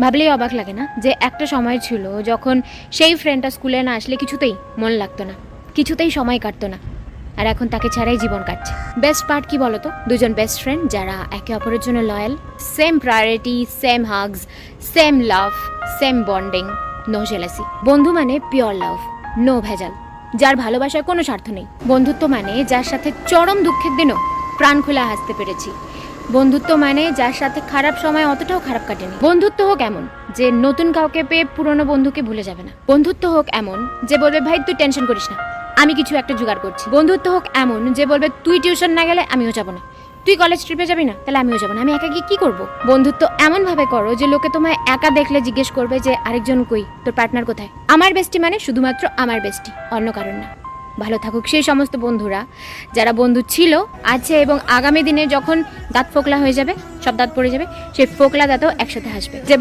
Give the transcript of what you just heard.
ভাবলেই অবাক লাগে না যে একটা সময় ছিল যখন সেই ফ্রেন্ডটা স্কুলে না আসলে কিছুতেই মন লাগতো না, কিছুতেই সময় কাটতো না, আর এখন তাকে ছাড়াই জীবন কাটছে। বেস্ট পার্ট কি বলতো? দুজন বেস্ট ফ্রেন্ড যারা একে অপরের জন্য loyal, same priority, same hugs, same love, same bonding, no jealousy. বন্ধু মানে পিওর লাভ, নো ভেজাল, যার ভালোবাসায় কোনো স্বার্থ নেই। বন্ধুত্ব মানে যার সাথে চরম দুঃখের দিনও প্রাণ খোলা হাসতে পেরেছি। বন্ধুত্ব মানে যার সাথে খারাপ সময় অতটাও খারাপ কাটেনি। বন্ধুত্ব হোক এমন যে নতুন কাউকে পেয়ে পুরনো বন্ধুকে ভুলে যাবে না। বন্ধুত্ব হোক এমন যে বলবে ভাই তুই টেনশন করিস না, আমি কিছু একটা জোগাড় করছি। বন্ধুত্ব হোক এমন যে বলবে তুই টিউশন না গেলে আমিও যাবো না, তুই কলেজ ট্রিপে যাবি না তাহলে আমিও যাবো না, আমি একা গিয়ে কি করবো। বন্ধুত্ব এমন ভাবে করো যে লোকে তোমায় একা দেখলে জিজ্ঞেস করবে যে আরেকজন কই, তোর পার্টনার কোথায়। আমার বেস্টি মানে শুধুমাত্র আমার বেস্টি, অন্য কারণ না। ভালো থাকুক সেই সমস্ত বন্ধুরা যারা বন্ধু ছিল, আছে এবং আগামী দিনে যখন দাঁত ফোকলা হয়ে যাবে, সব দাঁত পড়ে যাবে, সেই ফোকলা দাঁতও একসাথে হাসবে। যে